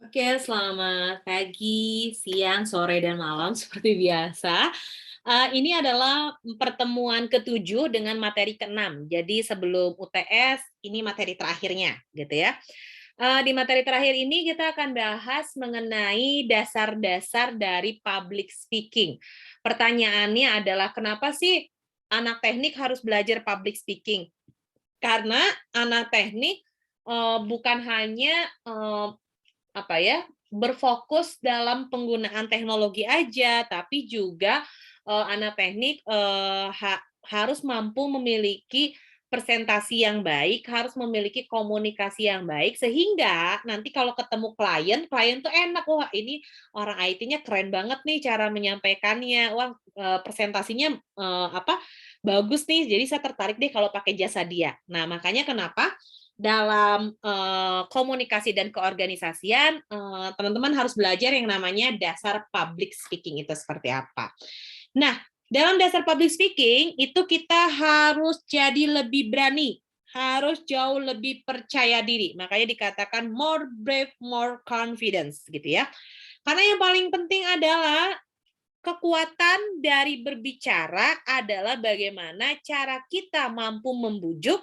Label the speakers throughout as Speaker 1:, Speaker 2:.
Speaker 1: Oke, selamat pagi, siang, sore, dan malam seperti biasa. Ini adalah pertemuan ketujuh dengan materi keenam. Jadi sebelum UTS, ini materi terakhirnya, gitu ya. Di materi terakhir ini kita akan bahas mengenai dasar-dasar dari public speaking. Pertanyaannya adalah kenapa sih anak teknik harus belajar public speaking? Karena anak teknik bukan hanya apa ya, berfokus dalam penggunaan teknologi aja, tapi juga anak teknik harus mampu memiliki presentasi yang baik, harus memiliki komunikasi yang baik, sehingga nanti kalau ketemu klien, klien tuh enak, wah ini orang IT-nya keren banget nih cara menyampaikannya, wah presentasinya bagus nih, jadi saya tertarik deh kalau pakai jasa dia. Nah makanya kenapa dalam komunikasi dan keorganisasian, teman-teman harus belajar yang namanya dasar public speaking itu seperti apa. Nah, dalam dasar public speaking itu kita harus jadi lebih berani, harus jauh lebih percaya diri. Makanya dikatakan more brave, more confidence gitu ya. Karena yang paling penting adalah kekuatan dari berbicara adalah bagaimana cara kita mampu membujuk,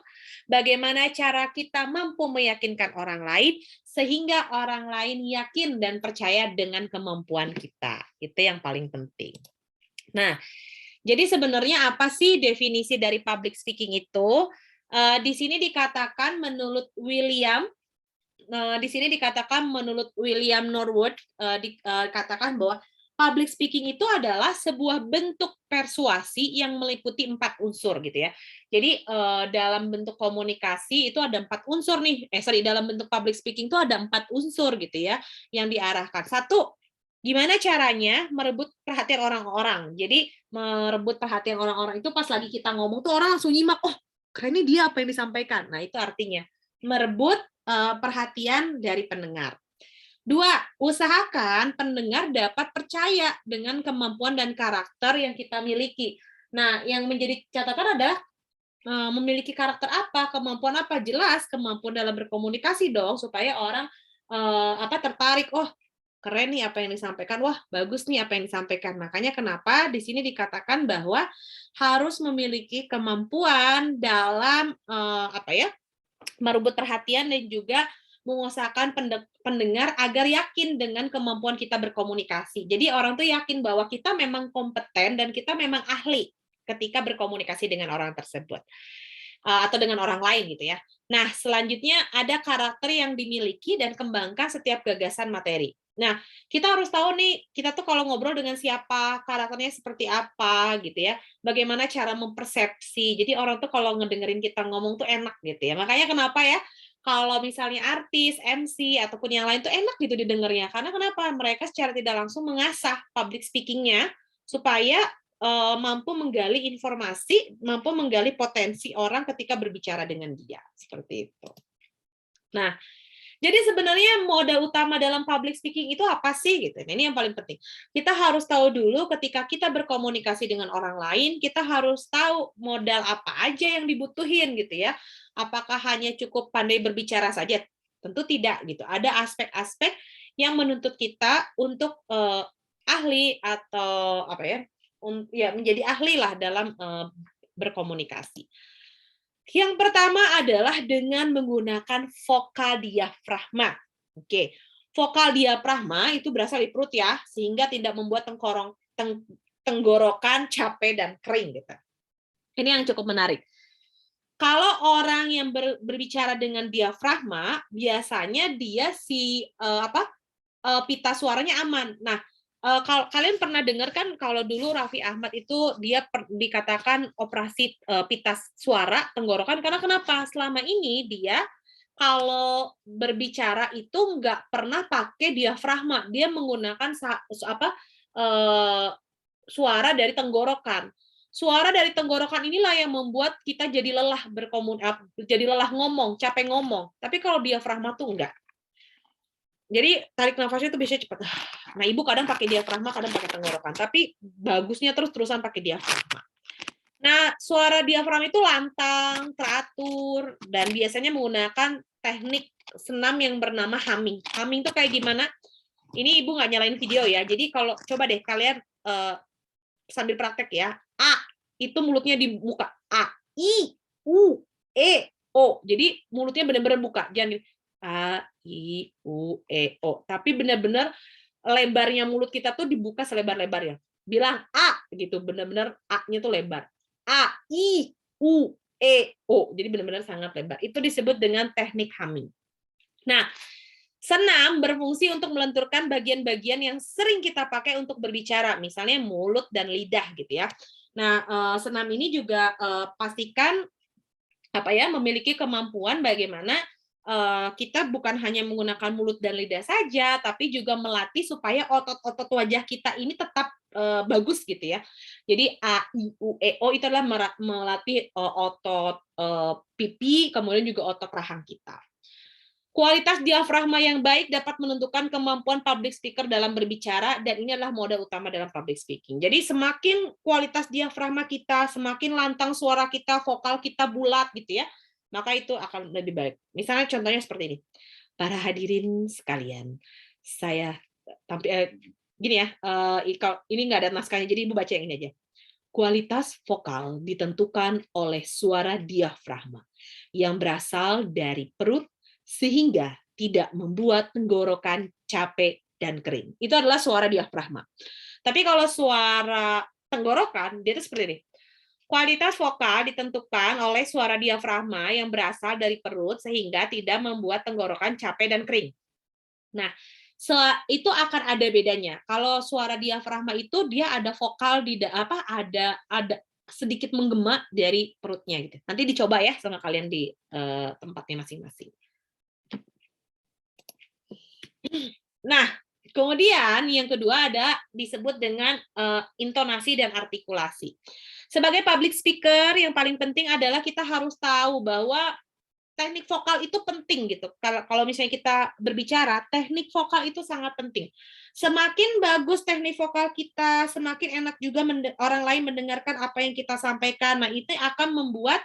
Speaker 1: bagaimana cara kita mampu meyakinkan orang lain, sehingga orang lain yakin dan percaya dengan kemampuan kita. Itu yang paling penting. Nah, jadi sebenarnya apa sih definisi dari public speaking itu? Di sini dikatakan menurut William Norwood, dikatakan bahwa public speaking itu adalah sebuah bentuk persuasi yang meliputi 4 unsur gitu ya. Jadi dalam bentuk komunikasi itu ada 4 unsur nih. Dalam bentuk public speaking itu ada 4 unsur gitu ya yang diarahkan. Satu, gimana caranya merebut perhatian orang-orang. Jadi merebut perhatian orang-orang itu pas lagi kita ngomong tuh orang langsung nyimak, oh keren nih dia apa yang disampaikan. Nah itu artinya merebut perhatian dari pendengar. Dua, usahakan pendengar dapat percaya dengan kemampuan dan karakter yang kita miliki. Nah, yang menjadi catatan adalah memiliki karakter apa, kemampuan apa, jelas kemampuan dalam berkomunikasi dong, supaya orang tertarik, oh keren nih apa yang disampaikan, wah bagus nih apa yang disampaikan. Makanya kenapa di sini dikatakan bahwa harus memiliki kemampuan dalam merebut perhatian dan juga mengusahakan pendengar agar yakin dengan kemampuan kita berkomunikasi. Jadi orang tuh yakin bahwa kita memang kompeten dan kita memang ahli ketika berkomunikasi dengan orang tersebut atau dengan orang lain gitu ya. Nah, selanjutnya ada karakter yang dimiliki dan kembangkan setiap gagasan materi. Nah, kita harus tahu nih, kita tuh kalau ngobrol dengan siapa, karakternya seperti apa gitu ya. Bagaimana cara mempersepsi. Jadi orang tuh kalau ngedengerin kita ngomong tuh enak gitu ya. Makanya kenapa ya, kalau misalnya artis, MC, ataupun yang lain tuh enak gitu didengarnya. Karena kenapa? Mereka secara tidak langsung mengasah public speaking-nya supaya mampu menggali informasi, mampu menggali potensi orang ketika berbicara dengan dia. Seperti itu. Nah, jadi sebenarnya modal utama dalam public speaking itu apa sih gitu. Nah, ini yang paling penting. Kita harus tahu dulu ketika kita berkomunikasi dengan orang lain, kita harus tahu modal apa aja yang dibutuhin gitu ya. Apakah hanya cukup pandai berbicara saja? Tentu tidak gitu. Ada aspek-aspek yang menuntut kita untuk ahli atau menjadi ahli lah dalam berkomunikasi. Yang pertama adalah dengan menggunakan vokal diafragma. Oke, vokal diafragma itu berasal dari perut ya, sehingga tidak membuat tenggorokan capek dan kering gitu. Ini yang cukup menarik. Kalau orang yang berbicara dengan diafragma, biasanya dia pita suaranya aman. Nah, kalau kalian pernah dengar kan kalau dulu Raffi Ahmad itu dia dikatakan operasi pita suara tenggorokan karena kenapa? Selama ini dia kalau berbicara itu nggak pernah pakai diafragma, dia menggunakan suara dari tenggorokan. Suara dari tenggorokan inilah yang membuat kita jadi jadi lelah ngomong, capek ngomong. Tapi kalau diafragma tuh enggak. Jadi tarik nafasnya itu biasanya cepat. Nah, ibu kadang pakai diafragma, kadang pakai tenggorokan. Tapi bagusnya terus-terusan pakai diafragma. Nah, suara diafragma itu lantang, teratur, dan biasanya menggunakan teknik senam yang bernama humming. Humming tuh kayak gimana? Ini Ibu nggak nyalain video ya. Jadi kalau coba deh kalian sambil praktek ya. A, itu mulutnya dibuka. A, I, U, E, O. Jadi mulutnya benar-benar buka. Jangan A, I, U, E, O. Tapi benar-benar lebarnya mulut kita tuh dibuka selebar-lebarnya. Bilang A gitu, benar-benar A-nya tuh lebar. A, I, U, E, O. Jadi benar-benar sangat lebar. Itu disebut dengan teknik humming. Nah, senam berfungsi untuk melenturkan bagian-bagian yang sering kita pakai untuk berbicara, misalnya mulut dan lidah gitu ya. Nah, senam ini juga pastikan memiliki kemampuan bagaimana kita bukan hanya menggunakan mulut dan lidah saja, tapi juga melatih supaya otot-otot wajah kita ini tetap bagus gitu ya. Jadi A, I, U, E, O itu adalah melatih otot pipi, kemudian juga otot rahang kita. Kualitas diafragma yang baik dapat menentukan kemampuan public speaker dalam berbicara, dan ini adalah modal utama dalam public speaking. Jadi semakin kualitas diafragma kita, semakin lantang suara kita, vokal kita bulat gitu ya, maka itu akan lebih baik. Misalnya contohnya seperti ini. Para hadirin sekalian, saya gini ya, ini nggak ada naskahnya, jadi Ibu baca yang ini aja. Kualitas vokal ditentukan oleh suara diafragma yang berasal dari perut, sehingga tidak membuat tenggorokan capek dan kering. Itu adalah suara diafragma. Tapi kalau suara tenggorokan, dia itu seperti ini. Kualitas vokal ditentukan oleh suara diafragma yang berasal dari perut sehingga tidak membuat tenggorokan capek dan kering. Nah, itu akan ada bedanya. Kalau suara diafragma itu dia ada vokal ada sedikit menggema dari perutnya gitu. Nanti dicoba ya sama kalian di tempatnya masing-masing. Nah, kemudian yang kedua ada disebut dengan intonasi dan artikulasi. Sebagai public speaker, yang paling penting adalah kita harus tahu bahwa teknik vokal itu penting gitu. Kalau misalnya kita berbicara, teknik vokal itu sangat penting. Semakin bagus teknik vokal kita, semakin enak juga orang lain mendengarkan apa yang kita sampaikan. Nah, itu akan membuat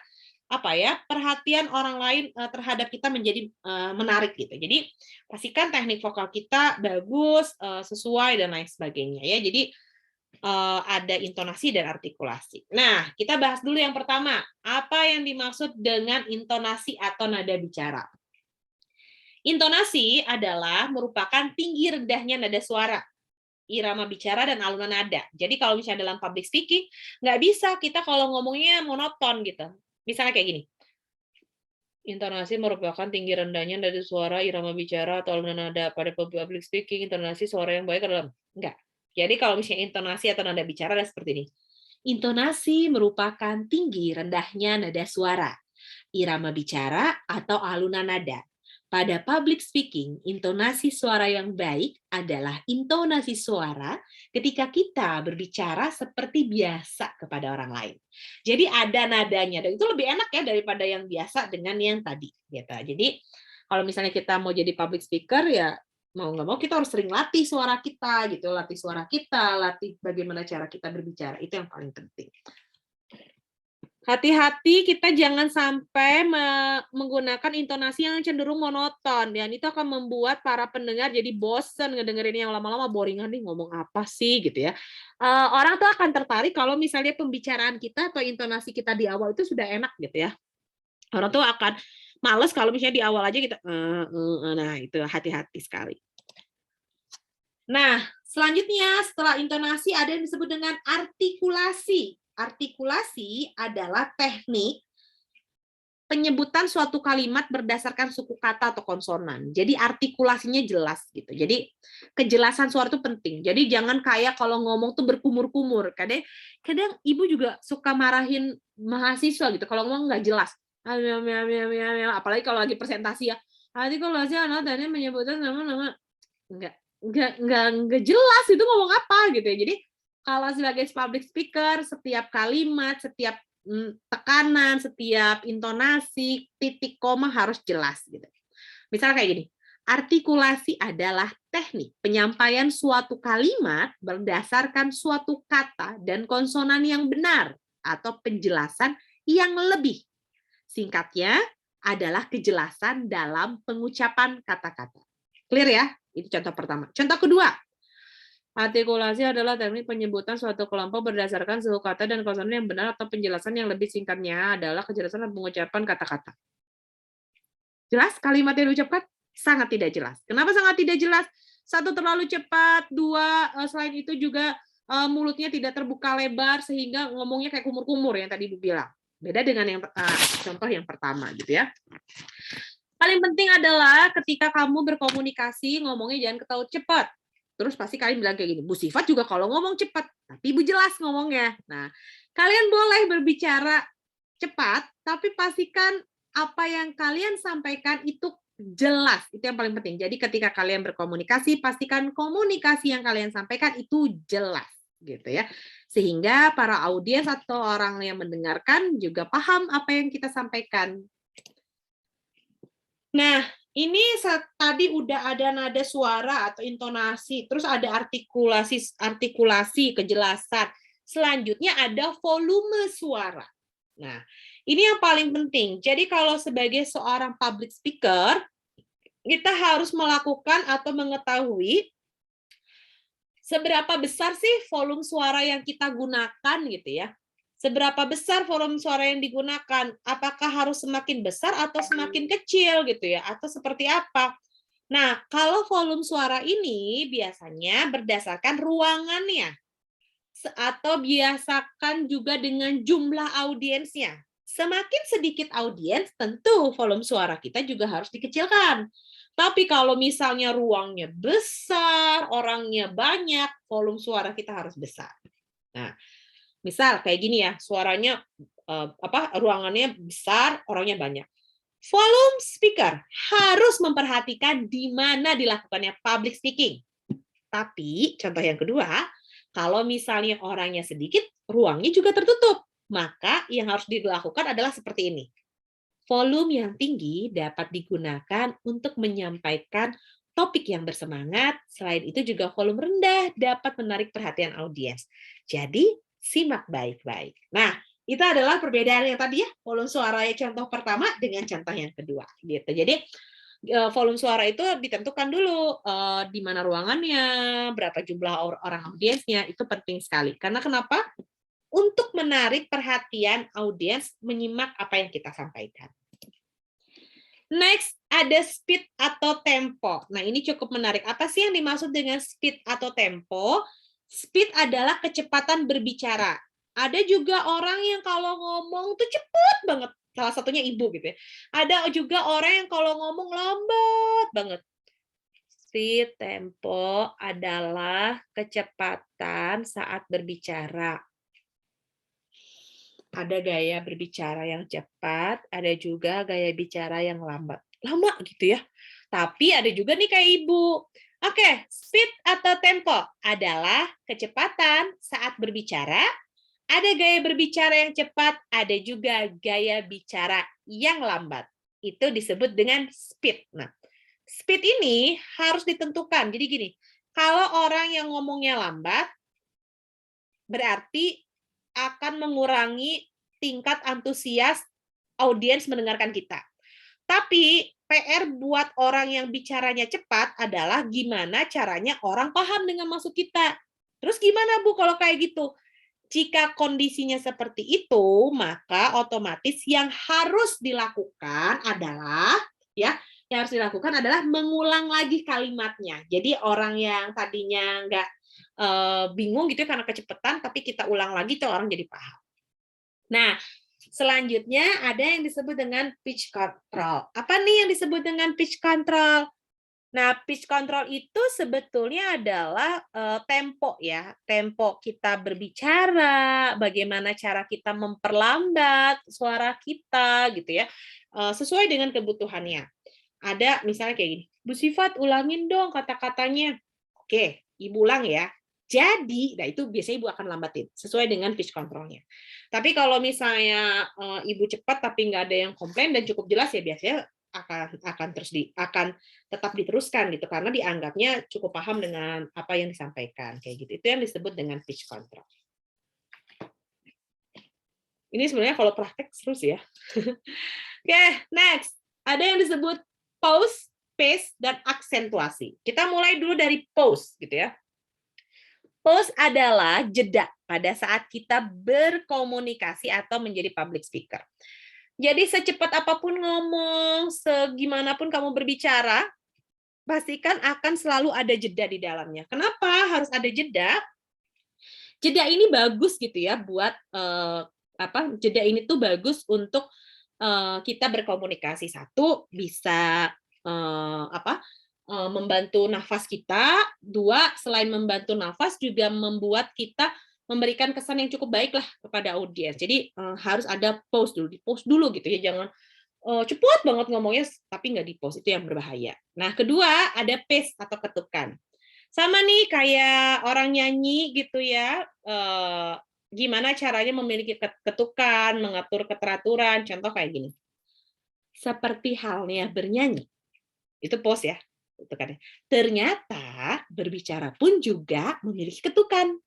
Speaker 1: perhatian orang lain terhadap kita menjadi menarik gitu. Jadi pastikan teknik vokal kita bagus, sesuai dan lain sebagainya ya. Jadi ada intonasi dan artikulasi. Nah, kita bahas dulu yang pertama. Apa yang dimaksud dengan intonasi atau nada bicara? Intonasi adalah merupakan tinggi rendahnya nada suara, irama bicara, dan alunan nada. Jadi kalau misalnya dalam public speaking, nggak bisa kita kalau ngomongnya monoton gitu. Misalnya kayak gini. Intonasi merupakan tinggi rendahnya nada suara, irama bicara, atau alunan nada. Pada public speaking, intonasi suara yang baik adalah enggak. Jadi kalau misalnya intonasi atau nada bicara adalah seperti ini. Intonasi merupakan tinggi rendahnya nada suara, irama bicara, atau alunan nada. Pada public speaking, intonasi suara yang baik adalah intonasi suara ketika kita berbicara seperti biasa kepada orang lain. Jadi ada nadanya, dan itu lebih enak ya daripada yang biasa dengan yang tadi. Gitu. Jadi kalau misalnya kita mau jadi public speaker, ya mau nggak mau kita harus sering latih suara kita, gitu. Latih suara kita, latih bagaimana cara kita berbicara. Itu yang paling penting. Hati-hati kita jangan sampai menggunakan intonasi yang cenderung monoton. Dan itu akan membuat para pendengar jadi bosen ngedengerin yang lama-lama, boringan nih ngomong apa sih gitu ya. Orang tuh akan tertarik kalau misalnya pembicaraan kita atau intonasi kita di awal itu sudah enak gitu ya. Orang tuh akan males kalau misalnya di awal aja kita nah itu hati-hati sekali. Nah, selanjutnya setelah intonasi ada yang disebut dengan artikulasi. Artikulasi adalah teknik penyebutan suatu kalimat berdasarkan suku kata atau konsonan. Jadi artikulasinya jelas gitu. Jadi kejelasan suara itu penting. Jadi jangan kayak kalau ngomong tuh berkumur-kumur. Kadang ibu juga suka marahin mahasiswa gitu kalau ngomong nggak jelas. Apalagi kalau lagi presentasi ya. Artikulasi tadi menyebutkan nama-nama nggak jelas itu ngomong apa gitu ya. Jadi kalau sebagai public speaker, setiap kalimat, setiap tekanan, setiap intonasi, titik koma harus jelas gitu. Misalnya kayak gini, artikulasi adalah teknik penyampaian suatu kalimat berdasarkan suatu kata dan konsonan yang benar atau penjelasan yang lebih. Singkatnya, adalah kejelasan dalam pengucapan kata-kata. Clear ya? Itu contoh pertama. Contoh kedua, artikulasi adalah teknik penyebutan suatu kelompok berdasarkan suku kata dan konsonan yang benar atau penjelasan yang lebih singkatnya adalah kejelasan dalam pengucapan kata-kata. Jelas kalimat yang diucapkan? Sangat tidak jelas. Kenapa sangat tidak jelas? Satu, terlalu cepat. Dua, selain itu juga mulutnya tidak terbuka lebar sehingga ngomongnya kayak kumur-kumur yang tadi Ibu bilang. Beda dengan yang contoh yang pertama gitu ya. Paling penting adalah ketika kamu berkomunikasi ngomongnya jangan ketahui cepat. Terus pasti kalian bilang kayak gini, Bu Sifat juga kalau ngomong cepat, tapi Ibu jelas ngomongnya. Nah, kalian boleh berbicara cepat, tapi pastikan apa yang kalian sampaikan itu jelas. Itu yang paling penting. Jadi ketika kalian berkomunikasi, pastikan komunikasi yang kalian sampaikan itu jelas gitu ya. Sehingga para audiens atau orang yang mendengarkan juga paham apa yang kita sampaikan. Nah, ini tadi udah ada nada suara atau intonasi, terus ada artikulasi, kejelasan. Selanjutnya ada volume suara. Nah, ini yang paling penting. Jadi kalau sebagai seorang public speaker, kita harus melakukan atau mengetahui seberapa besar sih volume suara yang kita gunakan gitu ya. Seberapa besar volume suara yang digunakan? Apakah harus semakin besar atau semakin kecil gitu ya? Atau seperti apa? Nah, kalau volume suara ini biasanya berdasarkan ruangannya atau biasakan juga dengan jumlah audiensnya. Semakin sedikit audiens, tentu volume suara kita juga harus dikecilkan. Tapi kalau misalnya ruangnya besar, orangnya banyak, volume suara kita harus besar. Nah, misal kayak gini ya, suaranya ruangannya besar, orangnya banyak. Volume speaker harus memperhatikan di mana dilakukannya public speaking. Tapi contoh yang kedua, kalau misalnya orangnya sedikit, ruangnya juga tertutup. Maka yang harus dilakukan adalah seperti ini. Volume yang tinggi dapat digunakan untuk menyampaikan topik yang bersemangat. Selain itu juga volume rendah dapat menarik perhatian audiens. Jadi, simak baik-baik. Nah, itu adalah perbedaan yang tadi ya, volume suara contoh pertama dengan contoh yang kedua. Gitu. Jadi, volume suara itu ditentukan dulu di mana ruangannya, berapa jumlah orang audiensnya, itu penting sekali. Karena kenapa? Untuk menarik perhatian audiens menyimak apa yang kita sampaikan. Next, ada speed atau tempo. Nah, ini cukup menarik. Apa sih yang dimaksud dengan speed atau tempo? Speed adalah kecepatan berbicara. Ada juga orang yang kalau ngomong tuh cepet banget. Salah satunya ibu gitu ya. Ada juga orang yang kalau ngomong lambat banget. Speed, tempo adalah kecepatan saat berbicara. Ada gaya berbicara yang cepat, ada juga gaya bicara yang lambat. Lama gitu ya. Tapi ada juga nih kayak ibu. Oke, speed atau tempo adalah kecepatan saat berbicara, ada gaya berbicara yang cepat, ada juga gaya bicara yang lambat. Itu disebut dengan speed. Nah, speed ini harus ditentukan. Jadi gini, kalau orang yang ngomongnya lambat, berarti akan mengurangi tingkat antusias audiens mendengarkan kita. Tapi PR buat orang yang bicaranya cepat adalah gimana caranya orang paham dengan maksud kita. Terus gimana Bu kalau kayak gitu? Jika kondisinya seperti itu, maka otomatis yang harus dilakukan adalah mengulang lagi kalimatnya. Jadi orang yang tadinya nggak bingung gitu ya karena kecepatan, tapi kita ulang lagi tuh orang jadi paham. Nah, selanjutnya ada yang disebut dengan pitch control. Apa nih yang disebut dengan pitch control? Nah, pitch control itu sebetulnya adalah tempo ya, tempo kita berbicara, bagaimana cara kita memperlambat suara kita gitu ya, sesuai dengan kebutuhannya. Ada misalnya kayak gini, Bu Sifat ulangin dong kata-katanya. Oke, Ibu ulang ya. Jadi, nah itu biasanya Ibu akan lambatin sesuai dengan pitch controlnya. Tapi kalau misalnya Ibu cepat tapi nggak ada yang komplain dan cukup jelas ya biasanya akan tetap diteruskan gitu karena dianggapnya cukup paham dengan apa yang disampaikan kayak gitu. Itu yang disebut dengan pitch control. Ini sebenarnya kalau praktek seru sih ya. Oke, next. Ada yang disebut pause, pace, dan aksentuasi. Kita mulai dulu dari pause, gitu ya. Pause adalah jeda pada saat kita berkomunikasi atau menjadi public speaker. Jadi secepat apapun ngomong, segimanapun kamu berbicara, pastikan akan selalu ada jeda di dalamnya. Kenapa harus ada jeda? Jeda ini bagus gitu ya buat jeda ini tuh bagus untuk kita berkomunikasi. Satu, bisa membantu nafas kita. Dua, selain membantu nafas juga membuat kita memberikan kesan yang cukup baik lah kepada audiens. Jadi harus ada pause dulu, di pause dulu gitu ya, jangan cepat banget ngomongnya tapi nggak di pause, itu yang berbahaya. Nah, kedua ada pace atau ketukan. Sama nih kayak orang nyanyi gitu ya, gimana caranya memiliki ketukan, mengatur keteraturan, contoh kayak gini. Seperti halnya bernyanyi, itu pause ya, ketukannya. Ternyata berbicara pun juga memiliki ketukan.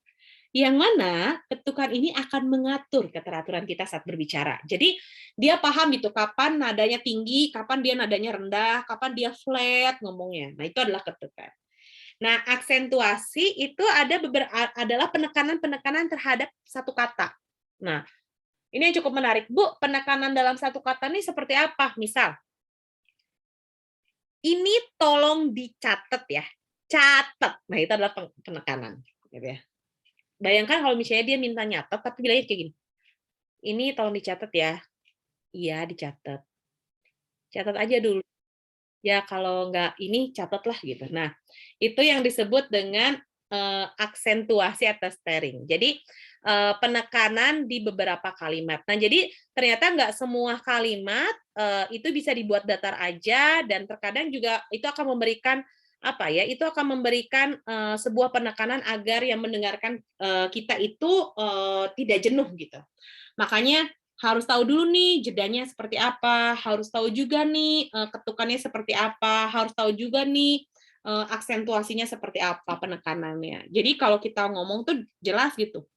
Speaker 1: Yang mana ketukan ini akan mengatur keteraturan kita saat berbicara. Jadi dia paham gitu kapan nadanya tinggi, kapan dia nadanya rendah, kapan dia flat ngomongnya. Nah, itu adalah ketukan. Nah, aksentuasi itu adalah penekanan-penekanan terhadap satu kata. Nah, ini yang cukup menarik. Bu, penekanan dalam satu kata ini seperti apa? Misal, ini tolong dicatat ya. Catat. Nah, itu adalah penekanan. Gitu ya. Bayangkan kalau misalnya dia minta nyatet, tapi bilangnya kayak gini. Ini tolong dicatat ya. Iya, dicatat. Catat aja dulu. Ya, kalau nggak ini, catatlah gitu. Nah, itu yang disebut dengan aksentuasi atau steering. Jadi, penekanan di beberapa kalimat. Nah, jadi ternyata nggak semua kalimat itu bisa dibuat datar aja, dan terkadang juga itu akan memberikan itu akan memberikan sebuah penekanan agar yang mendengarkan kita itu tidak jenuh gitu. Makanya harus tahu dulu nih jedanya seperti apa, harus tahu juga nih ketukannya seperti apa, harus tahu juga nih aksentuasinya seperti apa, penekanannya. Jadi kalau kita ngomong tuh jelas gitu.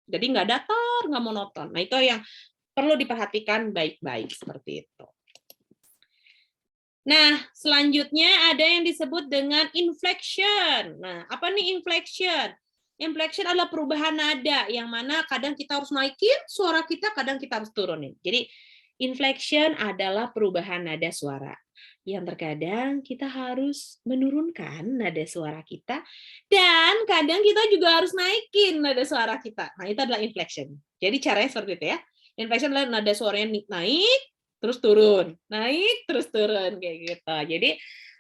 Speaker 1: Jadi nggak datar, nggak monoton. Nah, itu yang perlu diperhatikan baik-baik seperti itu. Nah, selanjutnya ada yang disebut dengan inflection. Nah, apa nih inflection? Inflection adalah perubahan nada, yang mana kadang kita harus naikin suara kita, kadang kita harus turunin. Jadi, inflection adalah perubahan nada suara. Yang terkadang kita harus menurunkan nada suara kita, dan kadang kita juga harus naikin nada suara kita. Nah, itu adalah inflection. Jadi, caranya seperti itu ya. Inflection adalah nada suaranya naik, terus turun, naik, terus turun, kayak gitu. Jadi,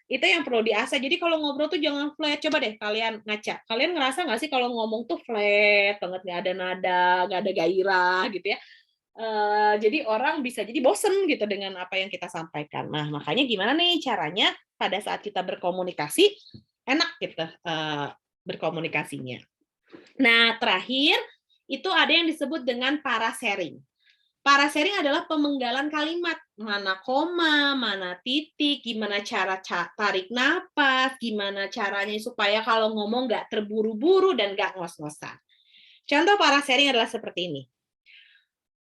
Speaker 1: itu yang perlu diasah. Jadi kalau ngobrol tuh jangan flat. Coba deh kalian ngaca. Kalian ngerasa nggak sih kalau ngomong tuh flat banget, nggak ada nada, nggak ada gairah gitu ya. Jadi orang bisa jadi bosen gitu dengan apa yang kita sampaikan. Nah, makanya gimana nih caranya pada saat kita berkomunikasi, enak gitu berkomunikasinya. Nah, terakhir, itu ada yang disebut dengan parasharing. Parasharing adalah pemenggalan kalimat, mana koma, mana titik, gimana cara tarik napas, gimana caranya supaya kalau ngomong nggak terburu-buru dan nggak ngos-ngosan. Contoh parasharing adalah seperti ini.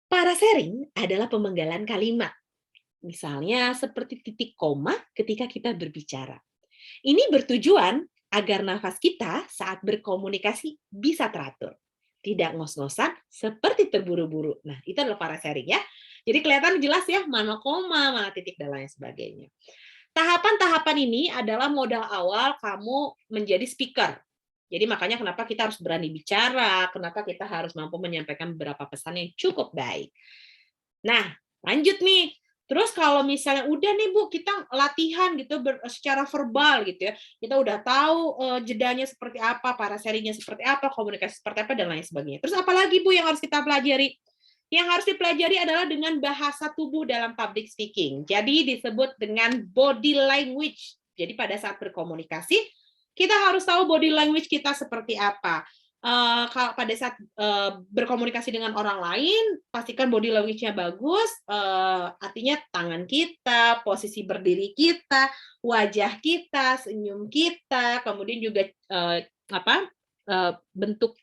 Speaker 1: Parasharing adalah pemenggalan kalimat. Misalnya seperti titik koma ketika kita berbicara. Ini bertujuan agar nafas kita saat berkomunikasi bisa teratur. Tidak ngos-ngosan seperti terburu-buru. Nah, itu adalah parasharing ya. Jadi kelihatan jelas ya mana koma, mana titik, dan lain sebagainya. Tahapan-tahapan ini adalah modal awal kamu menjadi speaker. Jadi makanya kenapa kita harus berani bicara, kenapa kita harus mampu menyampaikan beberapa pesan yang cukup baik. Nah, lanjut nih. Terus kalau misalnya udah nih Bu, kita latihan gitu secara verbal gitu ya. Kita udah tahu jedanya seperti apa, parasharingnya seperti apa, komunikasi seperti apa, dan lain sebagainya. Terus apalagi Bu yang harus kita pelajari? Yang harus dipelajari adalah dengan bahasa tubuh dalam public speaking. Jadi disebut dengan body language. Jadi pada saat berkomunikasi, kita harus tahu body language kita seperti apa. Kalau pada saat berkomunikasi dengan orang lain, pastikan body language-nya bagus, artinya tangan kita, posisi berdiri kita, wajah kita, senyum kita, kemudian juga bentuk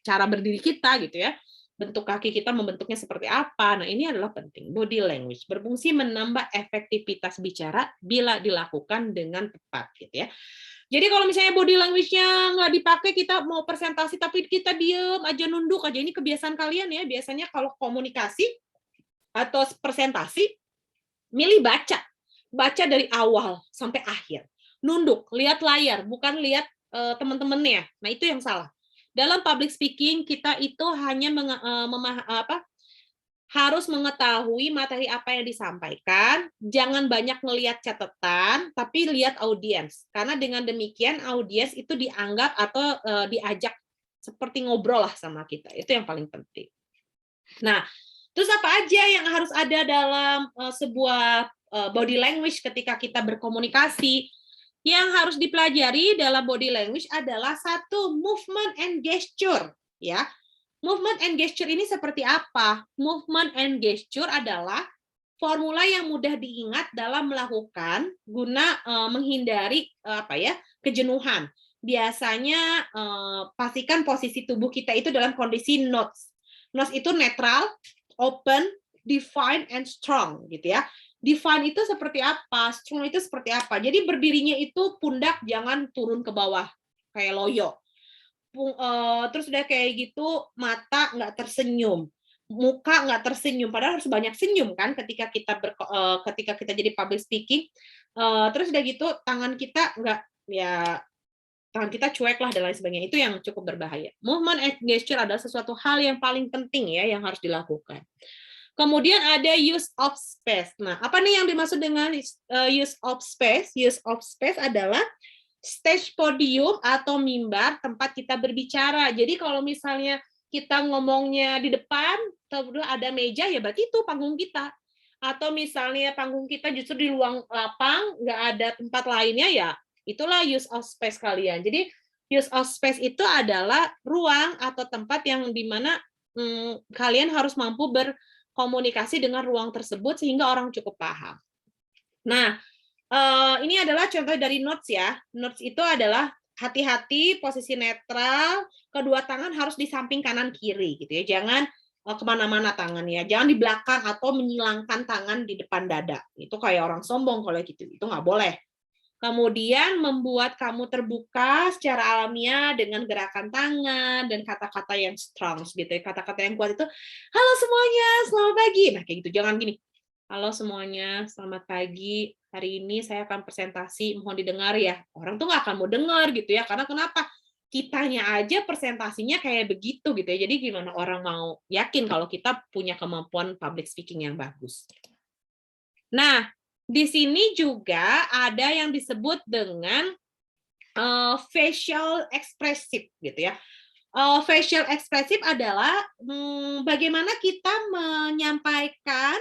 Speaker 1: cara berdiri kita gitu ya. bentuk kaki kita membentuknya seperti apa. Nah, ini adalah penting. Body language berfungsi menambah efektivitas bicara bila dilakukan dengan tepat, gitu ya. Jadi kalau misalnya body language-nya nggak dipakai, kita mau presentasi tapi kita diem aja, nunduk aja. Ini kebiasaan kalian ya, biasanya kalau komunikasi atau presentasi, milih baca. Baca dari awal sampai akhir. Nunduk, lihat layar, bukan lihat teman-temannya. Nah, itu yang salah. Dalam public speaking, kita itu hanya harus mengetahui materi apa yang disampaikan, jangan banyak ngelihat catatan, tapi lihat audiens. Karena dengan demikian audiens itu dianggap atau diajak seperti ngobrol lah sama kita. Itu yang paling penting. Nah, terus apa aja yang harus ada dalam sebuah body language ketika kita berkomunikasi? Yang harus dipelajari dalam body language adalah satu, movement and gesture, ya. Movement and gesture ini seperti apa? Movement and gesture adalah formula yang mudah diingat dalam melakukan guna menghindari kejenuhan. Biasanya pastikan posisi tubuh kita itu dalam kondisi nodes. Nodes itu netral, open, define, and strong, gitu ya. Define itu seperti apa? Strong itu seperti apa? Jadi berdirinya itu pundak jangan turun ke bawah kayak loyo. Terus udah kayak gitu, mata nggak tersenyum, muka nggak tersenyum, padahal harus banyak senyum kan ketika kita jadi public speaking. Terus udah gitu tangan kita tangan kita cuek lah dan lain sebagainya. Itu yang cukup berbahaya. Movement and gesture adalah sesuatu hal yang paling penting ya yang harus dilakukan. Kemudian ada use of space. Nah, apa nih yang dimaksud dengan use of space? Use of space adalah stage podium atau mimbar tempat kita berbicara. Jadi kalau misalnya kita ngomongnya di depan, terus ada meja, ya berarti itu panggung kita. Atau misalnya panggung kita justru di ruang lapang, nggak ada tempat lainnya, ya itulah use of space kalian. Jadi use of space itu adalah ruang atau tempat yang dimana kalian harus mampu berkomunikasi dengan ruang tersebut sehingga orang cukup paham. Nah, ini adalah contoh dari notes ya. Notes itu adalah hati-hati, posisi netral, kedua tangan harus di samping kanan kiri gitu ya. Jangan kemana-mana tangannya. Jangan di belakang atau menyilangkan tangan di depan dada. Itu kayak orang sombong kalau gitu. Itu nggak boleh. Kemudian membuat kamu terbuka secara alamiah dengan gerakan tangan dan kata-kata yang strong gitu ya. Kata-kata yang kuat itu, halo semuanya, selamat pagi. Nah, kayak gitu. Jangan gini. Halo semuanya, selamat pagi. Hari ini saya akan presentasi, mohon didengar ya. Orang tuh nggak akan mau dengar gitu ya, karena kenapa? Kitanya aja presentasinya kayak begitu gitu ya. Jadi gimana orang mau yakin kalau kita punya kemampuan public speaking yang bagus. Nah, di sini juga ada yang disebut dengan facial expressive gitu ya. Facial expressive adalah bagaimana kita menyampaikan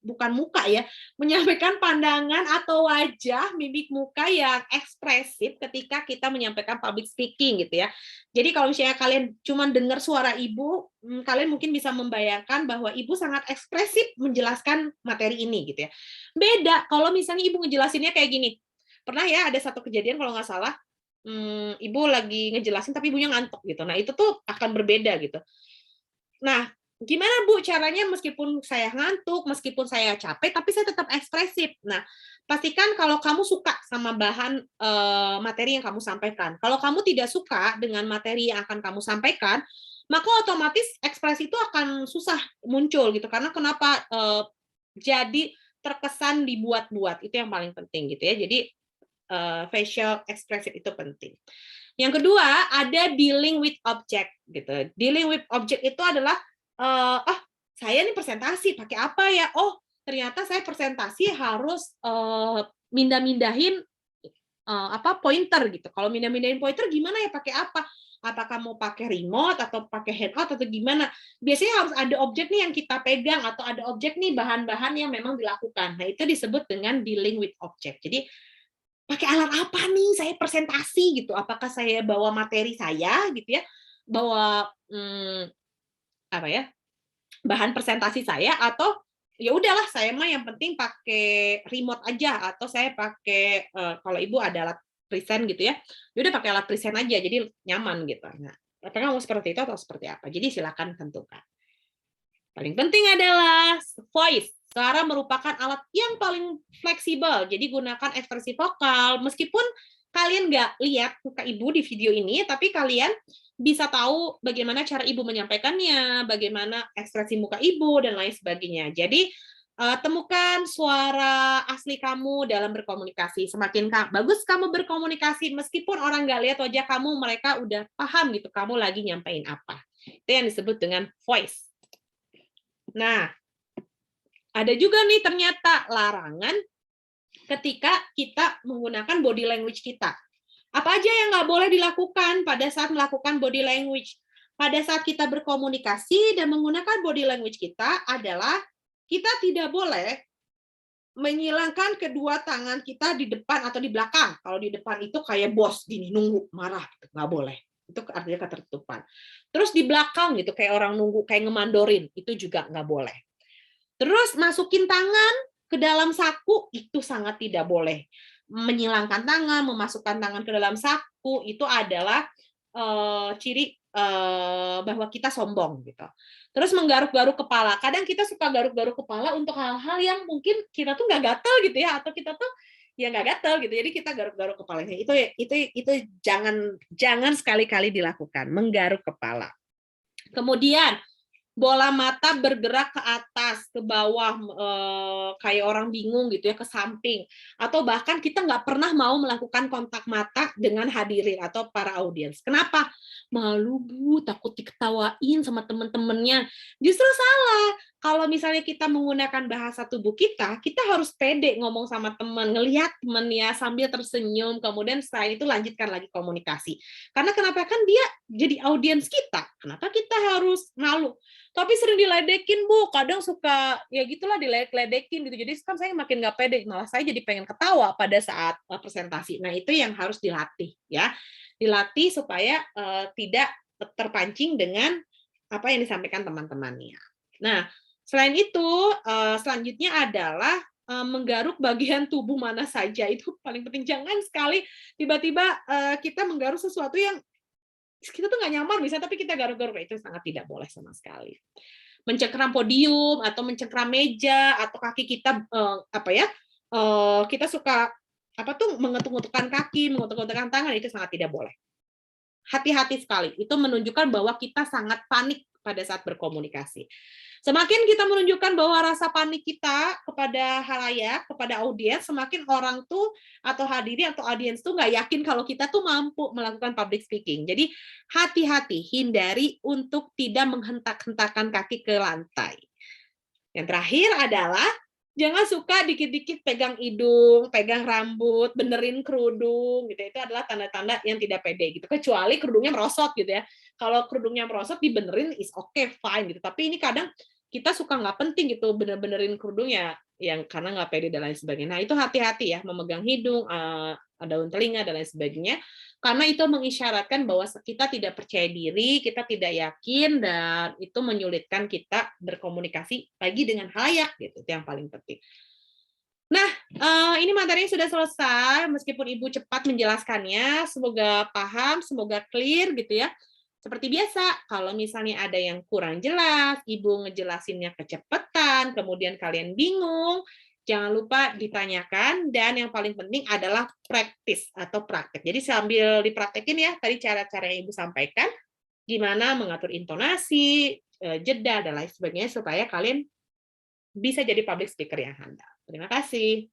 Speaker 1: bukan muka ya, menyampaikan pandangan atau wajah, mimik muka yang ekspresif ketika kita menyampaikan public speaking gitu ya. Jadi kalau misalnya kalian cuma dengar suara ibu, kalian mungkin bisa membayangkan bahwa ibu sangat ekspresif menjelaskan materi ini gitu ya. Beda kalau misalnya ibu ngejelasinnya kayak gini. Pernah ya ada satu kejadian kalau nggak salah, ibu lagi ngejelasin tapi ibunya ngantuk gitu. Nah, itu tuh akan berbeda gitu. Nah, gimana Bu caranya meskipun saya ngantuk, meskipun saya capek, tapi saya tetap ekspresif. Nah, pastikan kalau kamu suka sama bahan materi yang kamu sampaikan. Kalau kamu tidak suka dengan materi yang akan kamu sampaikan, maka otomatis ekspresi itu akan susah muncul gitu. Karena kenapa? Jadi terkesan dibuat-buat. Itu yang paling penting gitu ya. Jadi facial expression itu penting. Yang kedua ada dealing with object gitu. Dealing with object itu adalah saya nih presentasi pakai apa ya? Oh, ternyata saya presentasi harus mindah-mindahin pointer gitu. Kalau mindah-mindahin pointer gimana ya pakai apa? Apakah mau pakai remote atau pakai handout atau gimana? Biasanya harus ada objek nih yang kita pegang atau ada objek nih bahan-bahan yang memang dilakukan. Nah, itu disebut dengan dealing with object. Jadi pakai alat apa nih saya presentasi gitu? Apakah saya bawa materi saya gitu ya? Bawa bahan presentasi saya atau ya udahlah saya mah yang penting pakai remote aja atau saya pakai kalau ibu ada alat present gitu ya. Ya udah pakai alat present aja jadi nyaman gitu. Nah, apakah mau seperti itu atau seperti apa. Jadi silakan tentukan. Paling penting adalah voice. Suara merupakan alat yang paling fleksibel. Jadi gunakan ekspresi vokal. Meskipun kalian nggak lihat muka ibu di video ini, tapi kalian bisa tahu bagaimana cara ibu menyampaikannya, bagaimana ekspresi muka ibu, dan lain sebagainya. Jadi temukan suara asli kamu dalam berkomunikasi. Semakin bagus kamu berkomunikasi, meskipun orang nggak lihat wajah kamu, mereka udah paham gitu kamu lagi nyampein apa. Itu yang disebut dengan voice. Nah, ada juga nih ternyata larangan ketika kita menggunakan body language kita. Apa aja yang nggak boleh dilakukan pada saat melakukan body language? Pada saat kita berkomunikasi dan menggunakan body language kita adalah kita tidak boleh menyilangkan kedua tangan kita di depan atau di belakang. Kalau di depan itu kayak bos gini, nunggu, marah, gitu. Nggak boleh. Itu artinya ketertutupan. Terus di belakang gitu, kayak orang nunggu, kayak ngemandorin, itu juga nggak boleh. Terus masukin tangan ke dalam saku, itu sangat tidak boleh. Menyilangkan tangan, memasukkan tangan ke dalam saku, itu adalah ciri bahwa kita sombong gitu. Terus menggaruk-garuk kepala. Kadang kita suka garuk-garuk kepala untuk hal-hal yang mungkin kita tuh nggak gatel gitu ya, atau kita tuh ya nggak gatel gitu. Jadi kita garuk-garuk kepalanya. Itu jangan sekali-kali dilakukan, menggaruk kepala. Kemudian bola mata bergerak ke atas, ke bawah, kayak orang bingung gitu ya, ke samping. Atau bahkan kita nggak pernah mau melakukan kontak mata dengan hadirin atau para audiens. Kenapa? Malu, Bu, takut diketawain sama teman-temannya. Justru salah. Kalau misalnya kita menggunakan bahasa tubuh kita harus pede ngomong sama teman, ngelihat teman ya sambil tersenyum, kemudian setelah itu lanjutkan lagi komunikasi. Karena kenapa? Kan dia jadi audiens kita. Kenapa kita harus malu? Tapi sering diledekin, Bu, kadang suka ya gitulah diledekin gitu. Jadi kan saya makin nggak pede, malah saya jadi pengen ketawa pada saat presentasi. Nah, itu yang harus dilatih ya. Dilatih supaya tidak terpancing dengan apa yang disampaikan teman-temannya. Nah, selain itu selanjutnya adalah menggaruk bagian tubuh mana saja. Itu paling penting. Jangan sekali tiba-tiba kita menggaruk sesuatu yang kita tuh nggak nyaman bisa, tapi kita garuk-garuk, itu sangat tidak boleh sama sekali. Mencengkram podium atau mencengkram meja atau kaki kita kita suka mengetuk-ngetukkan kaki, mengetuk-ngetukkan tangan, itu sangat tidak boleh. Hati-hati sekali, itu menunjukkan bahwa kita sangat panik pada saat berkomunikasi. Semakin kita menunjukkan bahwa rasa panik kita kepada halayak, kepada audiens, semakin orang tuh atau hadirin atau audiens tuh nggak yakin kalau kita tuh mampu melakukan public speaking. Jadi hati-hati, hindari untuk tidak menghentak-hentakan kaki ke lantai. Yang terakhir adalah jangan suka dikit-dikit pegang hidung, pegang rambut, benerin kerudung, gitu. Itu adalah tanda-tanda yang tidak pede gitu. Kecuali kerudungnya merosot gitu ya. Kalau kerudungnya merosot dibenerin is okay, fine gitu. Tapi ini kadang kita suka nggak penting gitu benerin kerudungnya yang karena nggak pede dan lain sebagainya. Nah, itu hati-hati ya, memegang hidung, daun telinga dan lain sebagainya. Karena itu mengisyaratkan bahwa kita tidak percaya diri, kita tidak yakin, dan itu menyulitkan kita berkomunikasi lagi dengan halayak gitu. Itu yang paling penting. Nah, ini materinya sudah selesai. Meskipun Ibu cepat menjelaskannya, semoga paham, semoga clear gitu ya. Seperti biasa, kalau misalnya ada yang kurang jelas, Ibu ngejelasinnya kecepatan, kemudian kalian bingung, jangan lupa ditanyakan, dan yang paling penting adalah praktis atau praktek. Jadi sambil dipraktekin ya, tadi cara-cara yang Ibu sampaikan, gimana mengatur intonasi, jeda, dan lain sebagainya, supaya kalian bisa jadi public speaker yang handal. Terima kasih.